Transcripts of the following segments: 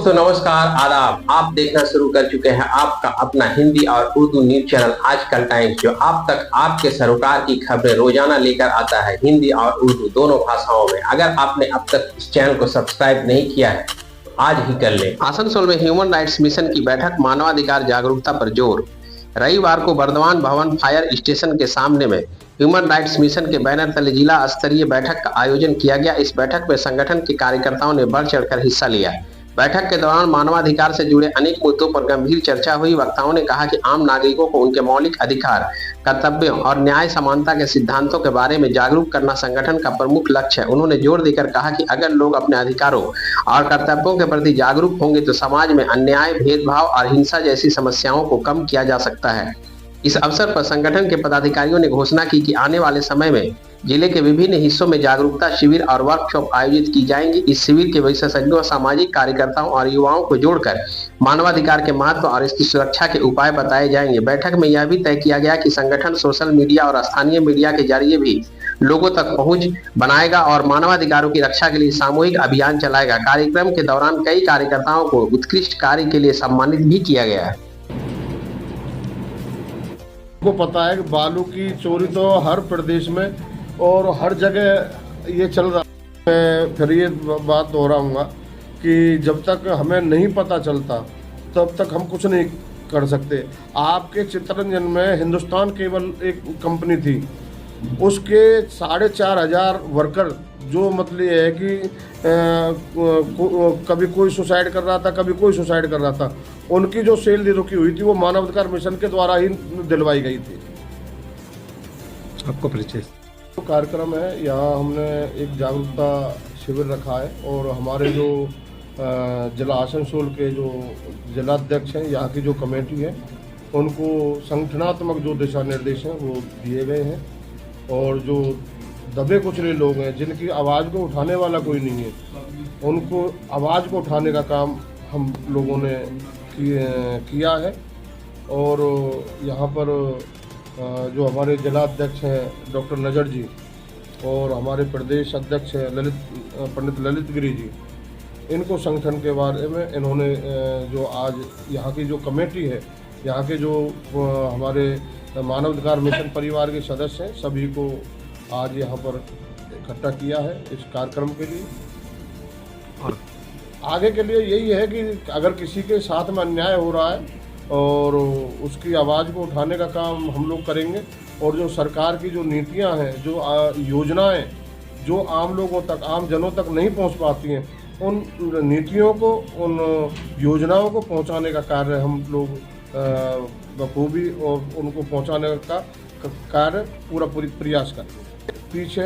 दोस्तों नमस्कार आदाब। आप देखना शुरू कर चुके हैं आपका अपना हिंदी और उर्दू न्यूज चैनल आजकल टाइम्स, जो आप तक आपके सरोकार की खबरें रोजाना लेकर आता है हिंदी और उर्दू दोनों भाषाओं में। अगर आपने अब तक इस चैनल को सब्सक्राइब नहीं किया है तो आज ही कर लें। आसनसोल में ह्यूमन राइट्स मिशन की बैठक, मानवाधिकार जागरूकता पर जोर। रविवार को बर्धमान भवन फायर स्टेशन के सामने में ह्यूमन राइट्स मिशन के बैनर तले जिला स्तरीय बैठक का आयोजन किया गया। इस बैठक में संगठन के कार्यकर्ताओं ने बढ़ चढ़कर हिस्सा लिया। बैठक के दौरान मानवाधिकार से जुड़े अनेक मुद्दों पर गंभीर चर्चा हुई। वक्ताओं ने कहा कि आम नागरिकों को उनके मौलिक अधिकार, कर्तव्यों और न्याय समानता के सिद्धांतों के बारे में जागरूक करना संगठन का प्रमुख लक्ष्य है। उन्होंने जोर देकर कहा कि अगर लोग अपने अधिकारों और कर्तव्यों के प्रति जागरूक होंगे तो समाज में अन्याय, भेदभाव और हिंसा जैसी समस्याओं को कम किया जा सकता है। इस अवसर पर संगठन के पदाधिकारियों ने घोषणा की कि आने वाले समय में जिले के विभिन्न हिस्सों में जागरूकता शिविर और वर्कशॉप आयोजित की जाएंगी। इस शिविर के विशेषज्ञों, सामाजिक कार्यकर्ताओं और युवाओं को जोड़कर मानवाधिकार के महत्व और इसकी सुरक्षा के उपाय बताए जाएंगे। बैठक में यह भी तय किया गया कि संगठन सोशल मीडिया और स्थानीय मीडिया के जरिए भी लोगों तक पहुंच बनाएगा और मानवाधिकारों की रक्षा के लिए सामूहिक अभियान चलाएगा। कार्यक्रम के दौरान कई कार्यकर्ताओं को उत्कृष्ट कार्य के लिए सम्मानित भी किया गया है। को पता है कि बालू की चोरी तो हर प्रदेश में और हर जगह ये चल रहा है। मैं फिर ये बात दोहराऊंगा कि जब तक हमें नहीं पता चलता तब तक हम कुछ नहीं कर सकते। आपके चित्तरंजन में हिंदुस्तान केबल एक कंपनी थी, उसके 4,500 वर्कर, जो मतलब ये है कि कभी कोई सुसाइड कर रहा था, कभी कोई सुसाइड कर रहा था, उनकी जो सैलरी रुकी हुई थी वो मानवाधिकार मिशन के द्वारा ही दिलवाई गई थी। आपको परिचय तो कार्यक्रम है, यहाँ हमने एक जागरूकता शिविर रखा है और हमारे जो जिला आसनसोल के जो जिलाध्यक्ष हैं, यहाँ की जो कमेटी है, उनको संगठनात्मक जो दिशा निर्देश हैं वो दिए गए हैं। और जो दबे कुचले लोग हैं, जिनकी आवाज़ को उठाने वाला कोई नहीं है, उनको आवाज़ को उठाने का काम हम लोगों ने किया है। और यहाँ पर जो हमारे जिलाध्यक्ष हैं डॉक्टर नजर जी और हमारे प्रदेश अध्यक्ष हैं पंडित ललित गिरी जी, इनको संगठन के बारे में इन्होंने जो आज यहाँ की जो कमेटी है, यहाँ के जो हमारे मानवाधिकार मिशन परिवार के सदस्य हैं, सभी को आज यहाँ पर इकट्ठा किया है इस कार्यक्रम के लिए। और आगे के लिए यही है कि अगर किसी के साथ में अन्याय हो रहा है और उसकी आवाज़ को उठाने का काम हम लोग करेंगे। और जो सरकार की जो नीतियां हैं, जो योजनाएं जो आम लोगों तक, आम जनों तक नहीं पहुंच पाती हैं, उन नीतियों को, उन योजनाओं को पहुंचाने का कार्य हम लोग बखूबी और उनको पहुंचाने का कार्य पूरा प्रयास करते हैं। पीछे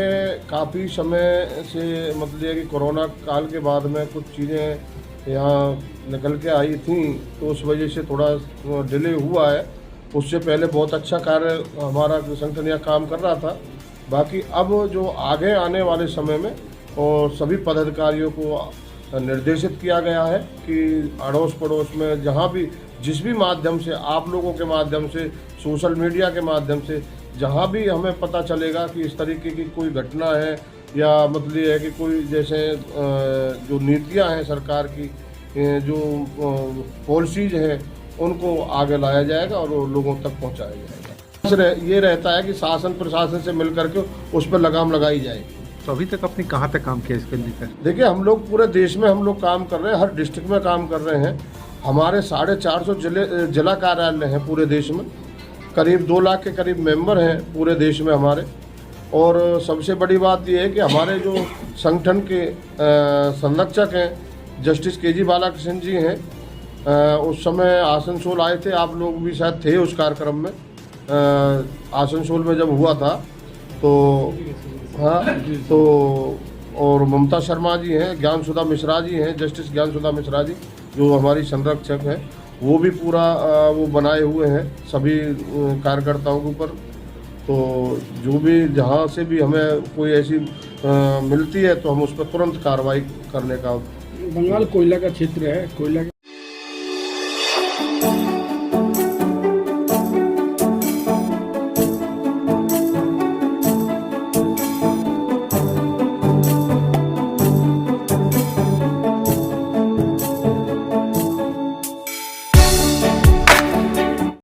काफ़ी समय से मतलब ये कि कोरोना काल के बाद में कुछ चीज़ें यहाँ निकल के आई थी, तो उस वजह से थोड़ा डिले हुआ है। उससे पहले बहुत अच्छा कार्य हमारा संगठन यहाँ काम कर रहा था। बाकी अब जो आगे आने वाले समय में और सभी पदाधिकारियों को निर्देशित किया गया है कि अड़ोस पड़ोस में जहाँ भी, जिस भी माध्यम से, आप लोगों के माध्यम से, सोशल मीडिया के माध्यम से, जहाँ भी हमें पता चलेगा कि इस तरीके की कोई घटना है या मतलब ये है कि कोई जैसे जो नीतियाँ हैं सरकार की, जो पॉलिसीज हैं, उनको आगे लाया जाएगा और लोगों तक पहुँचाया जाएगा। ये रहता है कि शासन प्रशासन से मिल करके उस पर लगाम लगाई जाएगी। तो अभी तक आपने कहाँ तक काम किया इसके लेकर? देखिए, हम लोग पूरे देश में हम लोग काम कर रहे हैं, हर डिस्ट्रिक्ट में काम कर रहे हैं। हमारे 450 जिला कार्यालय हैं पूरे देश में, करीब 2 लाख के करीब मेंबर हैं पूरे देश में हमारे। और सबसे बड़ी बात यह है कि हमारे जो संगठन के संरक्षक हैं जस्टिस के जी बालाकृष्ण जी हैं, उस समय आसनसोल आए थे, आप लोग भी शायद थे उस कार्यक्रम में। आसनसोल में जब हुआ था तो हाँ, तो और ममता शर्मा जी हैं, ज्ञानसुधा मिश्रा जी हैं, जस्टिस ज्ञानसुधा मिश्रा जी जो हमारी संरक्षक हैं, वो भी पूरा वो बनाए हुए हैं सभी कार्यकर्ताओं के ऊपर। तो जो भी जहाँ से भी हमें कोई ऐसी मिलती है तो हम उस पर तुरंत कार्रवाई करने का। बंगाल कोयला का क्षेत्र है, कोयला